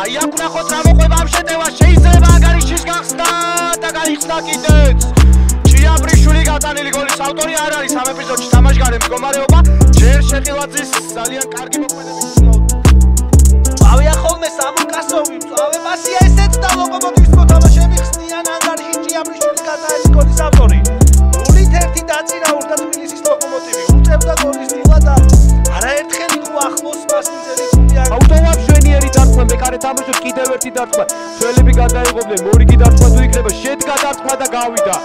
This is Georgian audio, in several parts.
აი აქ ნახოთ რა მოყვება ამ შეტევას შეიძლება აგარიშის გახსნა და გაიხსნა კიდეც ჭიაბრიშვილი გატანილი გოლის ავტორი არ არის ამ ეპიზოდში თამაშგარე მდგომარეობა ჯერ შეყილაძის ძალიან კარგი მოქმედებით წავია ხოლმე სამუკასოვი წავე პასია ესეც და ლოკომოტივის მოთამაშეები ხსნიან ანგარიში ჭიაბრიშვილი გატანილი გოლის ავტორი 0-1 დაწინაურდა თბილისის ლოკომოტივი უწევდა გოლის დილა და არაერთხელ იყო ახლოს მასნიძელი ავტომატ შვენიერი დარტყმა მეკარე თამაშობს კიდევ ერთი დარტყმა შველები გადაიღობდნენ მორიგი დარტყმა თუ იქნება შედგა დარტყმა და გავიდა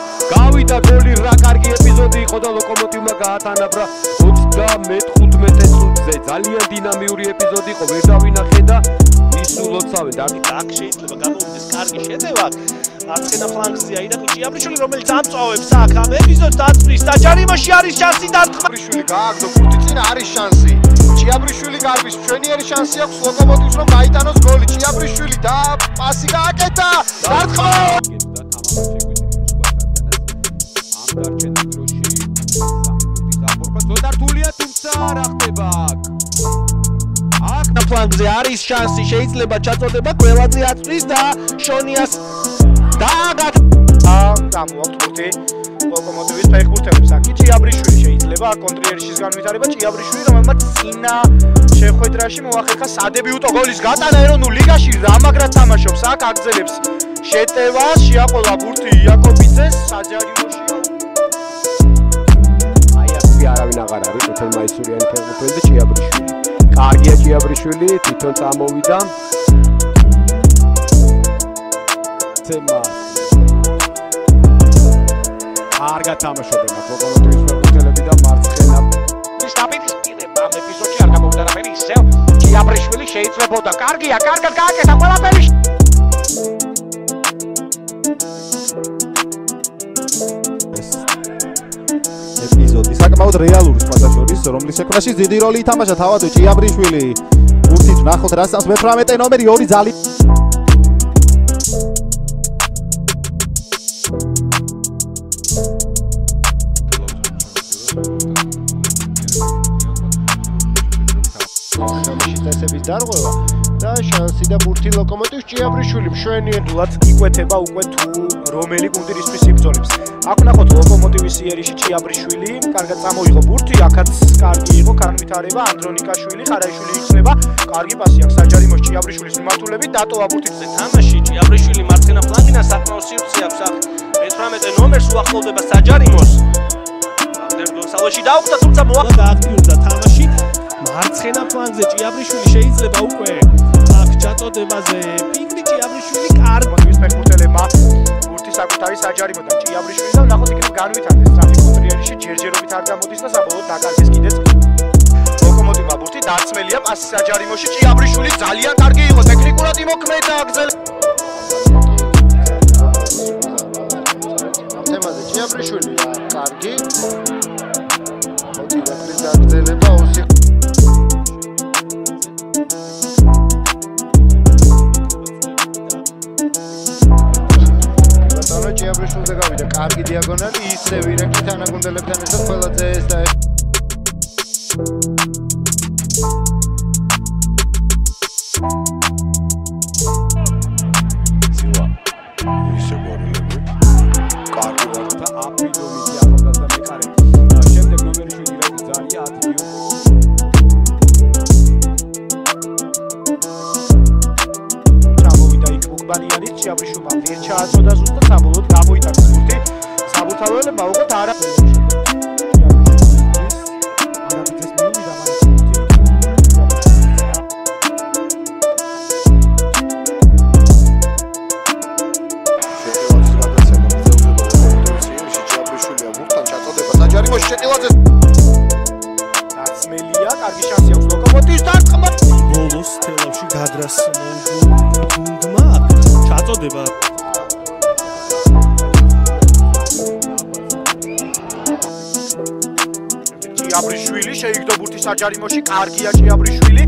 გოლი რა კარგი ეპიზოდი იყო და ლოკომოტივმა გაათანაბრა 35 წუთზე ძალიან დინამიური ეპიზოდი იყო ვერ დავინახე და ისულოცავენ და აქ შეიძლება გამოვიდეს კარგი შეტევა მარცხენა ფლანგზე აიდა ჭიაბრიშვილი რომელიც ამწოვებს აქ ამ ეპიზოდს დაწვის და ჯარიმოში არის შანსი დარტყმა ჭიაბრიშვილი გააგდო ხუთი წინ არის შანსი ჭიაბრიშვილი გარბის ჩვენიერი შანსი აქვს ლოკომოტივს რომ გაიტანოს გოლი ჭიაბრიშვილი და პასი გააკეთა დარტყმა დართულია თუმცა რა ხდება აქ ფლანგზე არის შანსი შეიძლება ჩაწოდება გველაძე აწვის და შონიას გამოაქვთ ხუთი ლოკომოტივის ფეხბურთელებს აქ ჭიაბრიშვილი შეიძლება კონტრიერიშის განვითარება ჭიაბრიშვილი რომელმაც წინა შეხვედრაში მოახერხა სადებიუტო გოლის გატანა ეროვნულ ლიგაში რა მაგრად თამაშობს აქ აგრძელებს შეტევას შეაყოლა ბურთი იაკობიძეს საჯარიმოში აი აქ არავინ აღარ არის თელმაისურიანი ფეხბურთელი და ჭიაბრიშვილი კარგია ჭიაბრიშვილი თვითონ წამოვიდა თემა კარგად თამაშობენ ლოკომოტივის ფეხბურთელები და მარცხენა სტაბილიზირება ამ ეპიზოდში არ გამოვიდა რამე ისევ ჭიაბრიშვილი შეიძლებოდა კარგია კარგად გააკეთა ყველაფერი ეპიზოდი საკმაოდ რეალური სხვადასხვის რომლის შექმნაში დიდი როლი ითამაშა თავად ჭიაბრიშვილი ბურთით ნახოთ რა სწავს მე-18 ნომერი 2 ძალი წესების დარღვევა და შანსი და ბურთი ლოკომოტივს ჭიაბრიშვილი მშვენიერულად იკვეთება უკვე თუ რომელი გუნდისთვის იბრძოლებს. აქ ნახოთ ლოკომოტივის იერიში ჭიაბრიშვილი, კარგად წამოიღო ბურთი, აქაც კარგი იყო განვითარება, ანდრონიკაშვილი, ხარაიშვილი იხსნება, კარგი პასი აქვს საჯარიმოს ჭიაბრიშვილის მიმართულებით, დატოვა ბურთიზე თამაში, ჭიაბრიშვილი მარცხენა ფლანგიდან საკმაოდ სივრცე აქვს აქ. მე-18 ნომერს უახლოვდება საჯარიმოს. სალოში დაუხდა, თუმცა გააქტიურდა თამაში. მარცხენა ფლანგზე ჭიაბრიშვილი შეიძლება უკვე აქ ჩაწოდებაზე პინკი ჭიაბრიშვილი კარგი მოტივის ფეხბურთელებმა ბურთი საკუთარი საჯარიმოდან ჭიაბრიშვილი და ნახოთ იქნებ განვითარდეს სწრაფი კონტრიერში ჯერჯერობით არ გამოდის და საბოლოოდ დაკარგეს კიდეც ლოკომოტივმა ბურთი დაწმელია პასი საჯარიმოში ჭიაბრიშვილი ძალიან კარგი იყო ტექნიკურად იმოქმედა აგზელ თემაზე ჭიაბრიშვილი კარგი მოტივაციის აგზელება ოსი ჭიაბრიშვილზე გავიდა კარგი დიაგონალი ისევ ირექში თანაგუნდელებთან ერთად ყველაზე ეს და ეს სივა ისე გორილები კარგი ვართა აპიდომი ახალგაზრდა მეკარე შემდეგ ნომერი 7 ირექის ძალიან ათიო ჩამოვიდა იქ მოგბანიანი ჭიაბრიშვილმა ვერ ჩააწოდა ზუსტად საბოლოოდ გამოიტანეს ბურთი საბურთალოელებმა უყოთ არა დაწმელია კარგი შანსი აქვს ლოკომოტივის დარტყმა ბოლოს თელავში გადრას მოუგუნდმა ჩაწოდება ჭიაბრიშვილი შეიგდო ბურთის საჯარიმოში კარგია ჭიაბრიშვილი